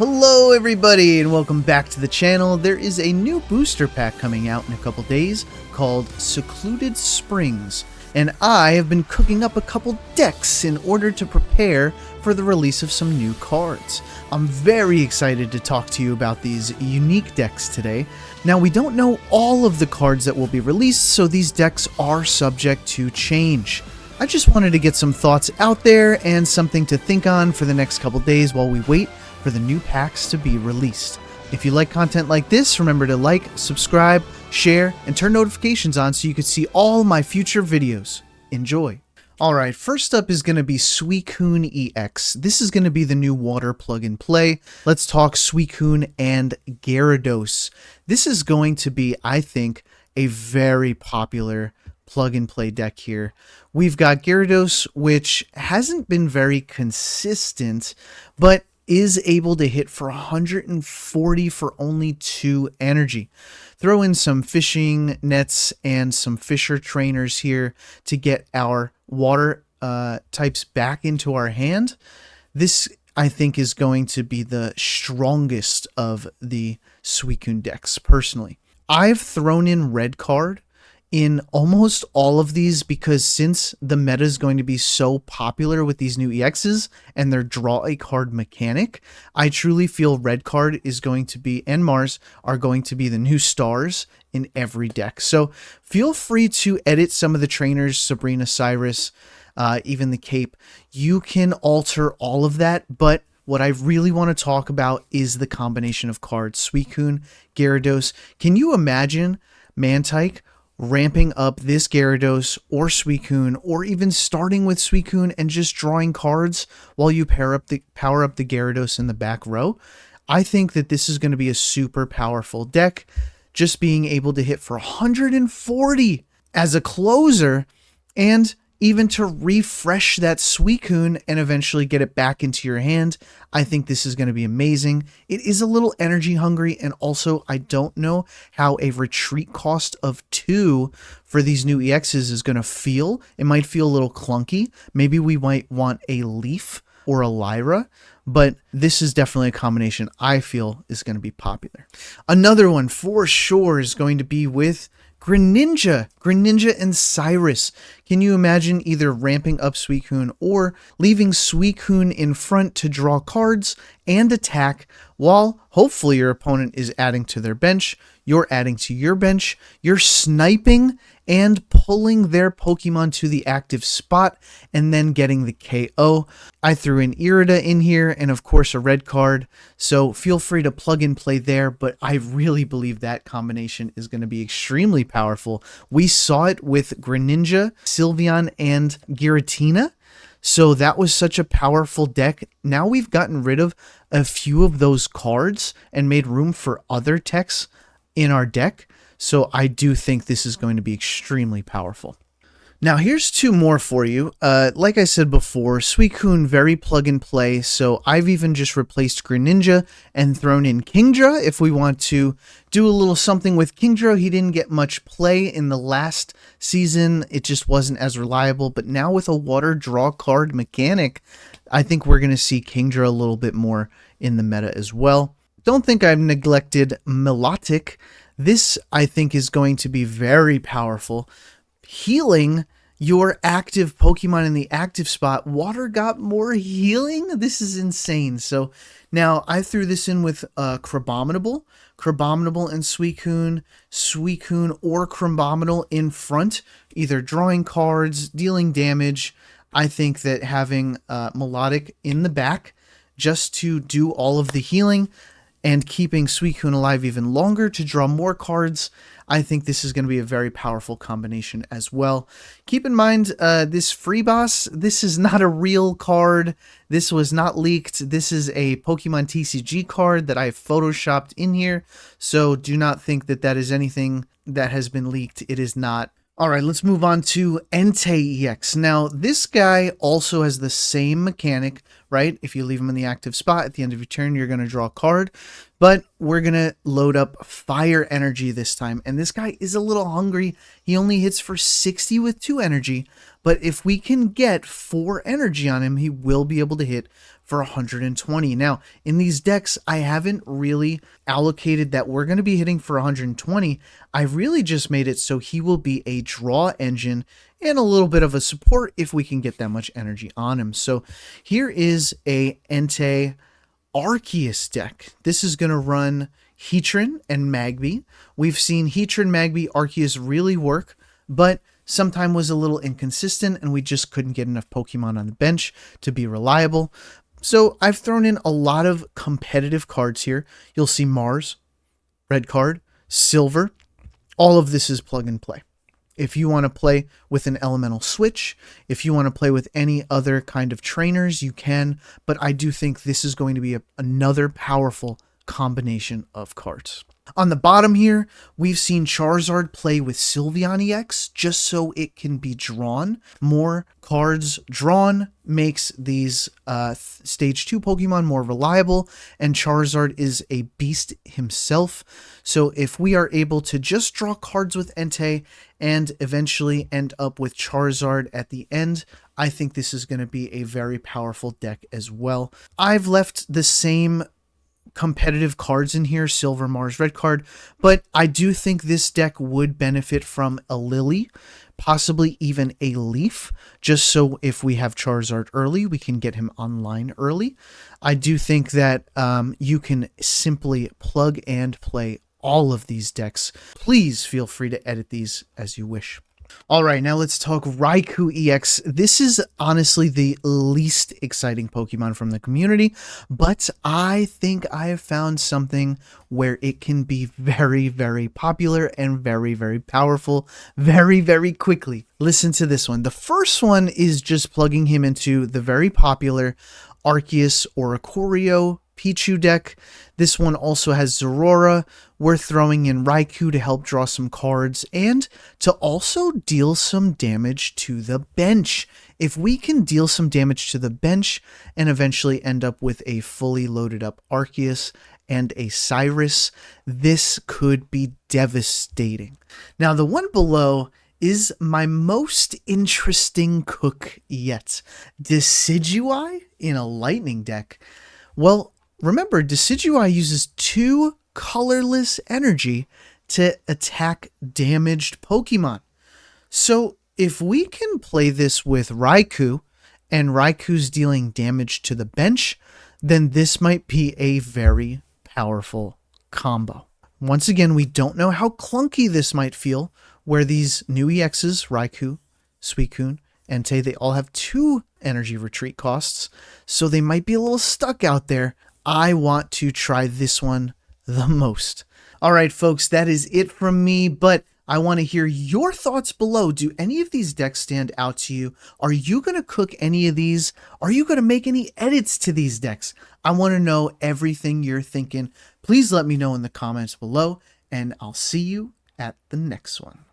Hello everybody and welcome back to the channel. There is a new booster pack coming out in a couple days called Secluded Springs, and I have been cooking up a couple decks in order to prepare for the release of some new cards. I'm very excited to talk to you about these unique decks today. Now, we don't know all of the cards that will be released, so these decks are subject to change. I just wanted to get some thoughts out there and something to think on for the next couple days while we wait for the new packs to be released. If you like content like this, remember to like, subscribe, share, and turn notifications on so you can see all my future videos. Enjoy! Alright, first up is going to be Suicun EX. This is going to be the new water plug-and-play. Let's talk Suicun and Gyarados. This is going to be, I think, a very popular plug-and-play deck here. We've got Gyarados, which hasn't been very consistent, but is able to hit for 140 for only 2 energy. Throw in some fishing nets and some fisher trainers here to get our water types back into our hand. This, I think, is going to be the strongest of the Suicun decks, personally. I've thrown in red card in almost all of these because since the meta is going to be so popular with these new EXs and their draw a card mechanic, I truly feel red card is going to be, and Mars are going to be the new stars in every deck. So feel free to edit some of the trainers, Sabrina, Cyrus, even the cape. You can alter all of that, but what I really want to talk about is the combination of cards. Suicun, Gyarados. Can you imagine Mantike ramping up this Gyarados or Suicun, or even starting with Suicun and just drawing cards while you power up the Gyarados in the back row? I think that this is going to be a super powerful deck. Just being able to hit for 140 as a closer, and even to refresh that Suicun and eventually get it back into your hand. I think this is going to be amazing. It is a little energy hungry, and also I don't know how a retreat cost of 2 for these new EXs is going to feel. It might feel a little clunky. Maybe we might want a Leaf or a Lyra, but this is definitely a combination I feel is going to be popular. Another one for sure is going to be with Greninja and Cyrus. Can you imagine either ramping up Suicun or leaving Suicun in front to draw cards and attack while hopefully your opponent is adding to their bench, you're adding to your bench, you're sniping and pulling their Pokemon to the active spot and then getting the KO. I threw an Irida in here and of course a red card, so feel free to plug and play there, but I really believe that combination is going to be extremely powerful. We saw it with Greninja, Sylveon, and Giratina. So that was such a powerful deck. Now we've gotten rid of a few of those cards and made room for other techs in our deck. So I do think this is going to be extremely powerful. Now here's 2 more for you. Like I said before, Suicun very plug and play, so I've even just replaced Greninja and thrown in Kingdra if we want to do a little something with Kingdra. He didn't get much play in the last season. It just wasn't as reliable, but now with a water draw card mechanic, I think we're going to see Kingdra a little bit more in the meta as well. Don't think I've neglected Milotic. This, I think, is going to be very powerful. Healing your active Pokemon in the active spot. Water got more healing? This is insane. So now I threw this in with Crabominable and Suicun or Crabominable in front, either drawing cards, dealing damage. I think that having Melodic in the back just to do all of the healing and keeping Suicun alive even longer to draw more cards, I think this is going to be a very powerful combination as well. Keep in mind, this free boss, this is not a real card. This was not leaked. This is a Pokemon TCG card that I've photoshopped in here. So do not think that that is anything that has been leaked. It is not. All right, let's move on to Entei EX. Now, this guy also has the same mechanic, right? If you leave him in the active spot at the end of your turn, you're going to draw a card. But we're going to load up Fire Energy this time. And this guy is a little hungry. He only hits for 60 with 2 energy. But if we can get 4 energy on him, he will be able to hit for 120. Now, in these decks, I haven't really allocated that we're going to be hitting for 120. I really just made it so he will be a draw engine and a little bit of a support if we can get that much energy on him. So here is a Entei Arceus deck. This is going to run Heatran and Magby. We've seen Heatran, Magby, Arceus really work, but sometime was a little inconsistent and we just couldn't get enough Pokemon on the bench to be reliable. So I've thrown in a lot of competitive cards here. You'll see Mars, red card, Silver. All of this is plug and play. If you want to play with an elemental switch, if you want to play with any other kind of trainers, you can, but I do think this is going to be another powerful combination of cards. On the bottom here, we've seen Charizard play with Suicun EX just so it can be drawn. More cards drawn makes these stage 2 Pokemon more reliable, and Charizard is a beast himself. So if we are able to just draw cards with Entei and eventually end up with Charizard at the end, I think this is going to be a very powerful deck as well. I've left the same competitive cards in here, Silver, Mars, red card, but I do think this deck would benefit from a Lily, possibly even a Leaf, just so if we have Charizard early, we can get him online early. I do think that you can simply plug and play all of these decks. Please feel free to edit these as you wish. All right, now let's talk Raichu EX. This is honestly the least exciting Pokemon from the community, but I think I have found something where it can be very, very popular and very, very powerful very, very quickly. Listen to this one. The first one is just plugging him into the very popular Arceus Oricorio Pichu deck. This one also has Zorora. We're throwing in Raichu to help draw some cards and to also deal some damage to the bench. If we can deal some damage to the bench and eventually end up with a fully loaded up Arceus and a Cyrus, this could be devastating. Now, the one below is my most interesting cook yet. Decidueye in a lightning deck. Well, remember, Decidueye uses 2 colorless energy to attack damaged Pokemon. So if we can play this with Raichu, and Raiku's dealing damage to the bench, then this might be a very powerful combo. Once again, we don't know how clunky this might feel, where these new EXs, Raichu, Suicun, Entei, they all have 2 energy retreat costs, so they might be a little stuck out there. I want to try this one the most. All right, folks, that is it from me, but I want to hear your thoughts below. Do any of these decks stand out to you? Are you going to cook any of these? Are you going to make any edits to these decks? I want to know everything you're thinking. Please let me know in the comments below, and I'll see you at the next one.